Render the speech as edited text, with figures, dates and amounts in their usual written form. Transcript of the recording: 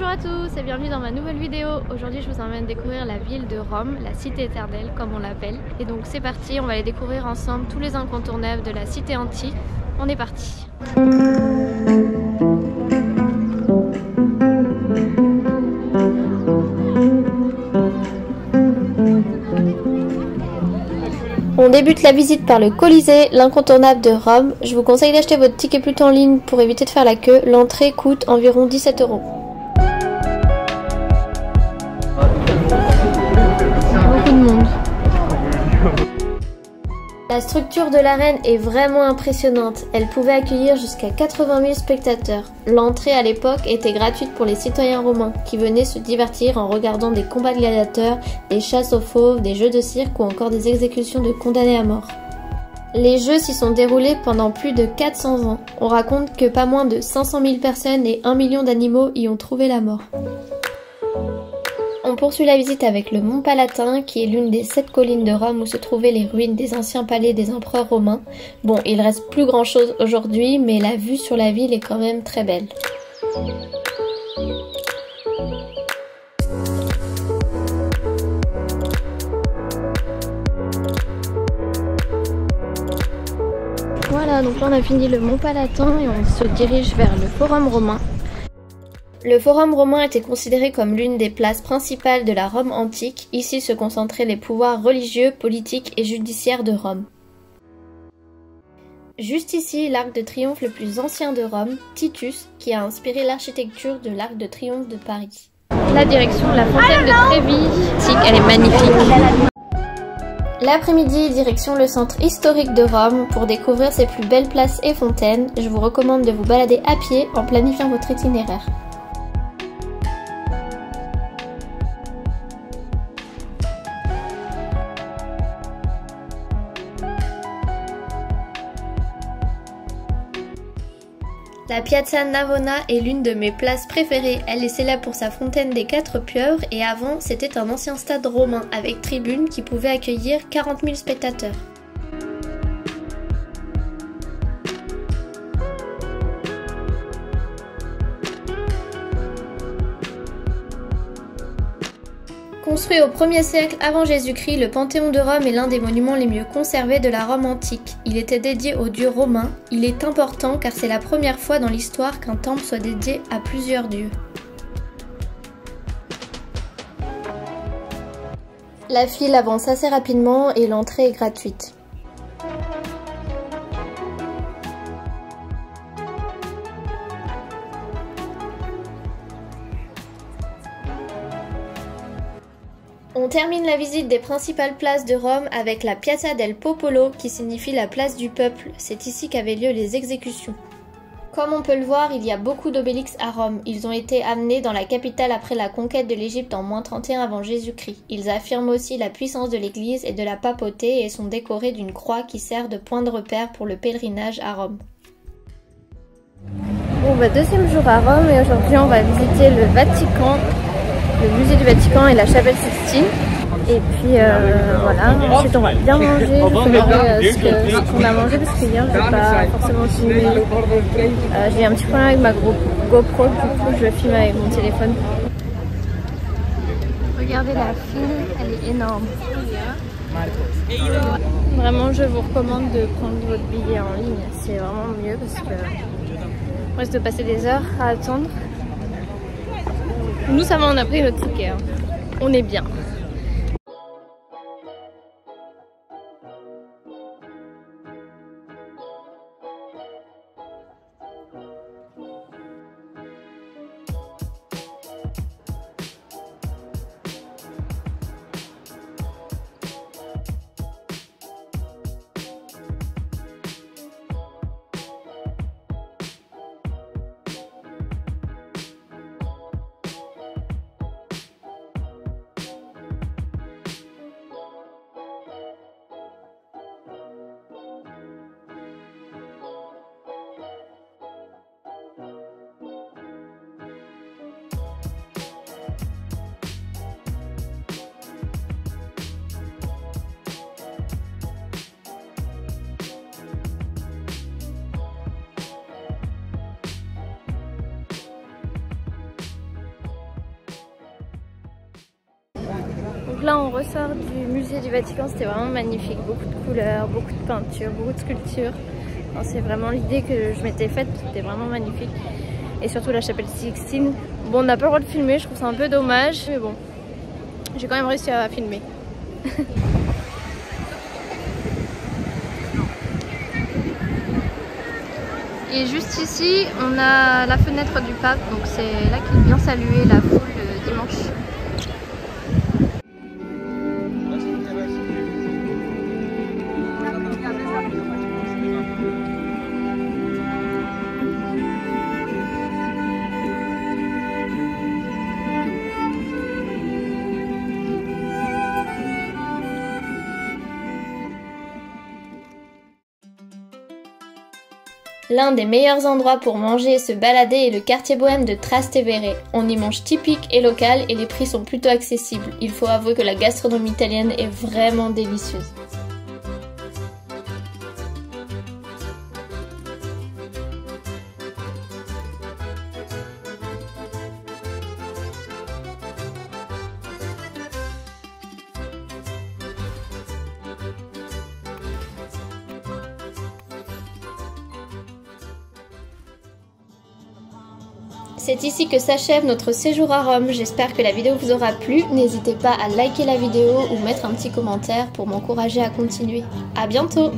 Bonjour à tous et bienvenue dans ma nouvelle vidéo. Aujourd'hui je vous emmène découvrir la ville de Rome, la cité éternelle comme on l'appelle. Et donc c'est parti, on va aller découvrir ensemble tous les incontournables de la cité antique. On est parti. On débute la visite par le Colisée, l'incontournable de Rome. Je vous conseille d'acheter votre ticket plutôt en ligne pour éviter de faire la queue. L'entrée coûte environ 17 €. Beaucoup de monde. La structure de l'arène est vraiment impressionnante. Elle pouvait accueillir jusqu'à 80 000 spectateurs. L'entrée à l'époque était gratuite pour les citoyens romains qui venaient se divertir en regardant des combats de gladiateurs, des chasses aux fauves, des jeux de cirque ou encore des exécutions de condamnés à mort. Les jeux s'y sont déroulés pendant plus de 400 ans. On raconte que pas moins de 500 000 personnes et 1 million d'animaux y ont trouvé la mort. On poursuit la visite avec le Mont Palatin, qui est l'une des 7 collines de Rome où se trouvaient les ruines des anciens palais des empereurs romains. Bon, il reste plus grand chose aujourd'hui, mais la vue sur la ville est quand même très belle. Voilà, donc là on a fini le Mont Palatin et on se dirige vers le Forum romain. Le Forum romain était considéré comme l'une des places principales de la Rome antique. Ici se concentraient les pouvoirs religieux, politiques et judiciaires de Rome. Juste ici, l'arc de triomphe le plus ancien de Rome, Titus, qui a inspiré l'architecture de l'arc de triomphe de Paris. La direction de la fontaine de Trévi, elle est magnifique. L'après-midi, direction le centre historique de Rome pour découvrir ses plus belles places et fontaines. Je vous recommande de vous balader à pied en planifiant votre itinéraire. La Piazza Navona est l'une de mes places préférées. Elle est célèbre pour sa fontaine des 4 pieuvres et avant c'était un ancien stade romain avec tribune qui pouvait accueillir 40 000 spectateurs. Construit au 1er siècle avant Jésus-Christ, le Panthéon de Rome est l'un des monuments les mieux conservés de la Rome antique. Il était dédié aux dieux romains. Il est important car c'est la première fois dans l'histoire qu'un temple soit dédié à plusieurs dieux. La file avance assez rapidement et l'entrée est gratuite. On termine la visite des principales places de Rome avec la Piazza del Popolo qui signifie la place du peuple. C'est ici qu'avaient lieu les exécutions. Comme on peut le voir, il y a beaucoup d'obélix à Rome. Ils ont été amenés dans la capitale après la conquête de l'Égypte en -31 avant Jésus-Christ. Ils affirment aussi la puissance de l'église et de la papauté et sont décorés d'une croix qui sert de point de repère pour le pèlerinage à Rome. Bon, deuxième jour à Rome et aujourd'hui on va visiter le Vatican. Le musée du Vatican et la chapelle Sixtine. Et puis voilà, ensuite on va bien manger, je vous ferai ce qu'on a mangé parce que hier je n'ai pas forcément filmé. J'ai un petit problème avec ma GoPro, du coup je filme avec mon téléphone. Regardez la file, elle est énorme. Vraiment je vous recommande de prendre votre billet en ligne, c'est vraiment mieux parce que on risque de passer des heures à attendre. Nous ça va, on a pris notre ticket, hein. On est bien. là on ressort du musée du Vatican, c'était vraiment magnifique, beaucoup de couleurs, beaucoup de peintures, beaucoup de sculptures. C'est vraiment l'idée que je m'étais faite, c'était vraiment magnifique. Et surtout la chapelle Sixtine. Bon, on n'a pas le droit de filmer, je trouve ça un peu dommage, mais bon, j'ai quand même réussi à filmer. Et juste ici, on a la fenêtre du pape, donc c'est là qu'il vient saluer la foule le dimanche. L'un des meilleurs endroits pour manger et se balader est le quartier bohème de Trastevere. On y mange typique et local et les prix sont plutôt accessibles. Il faut avouer que la gastronomie italienne est vraiment délicieuse. C'est ici que s'achève notre séjour à Rome, j'espère que la vidéo vous aura plu, n'hésitez pas à liker la vidéo ou mettre un petit commentaire pour m'encourager à continuer. À bientôt!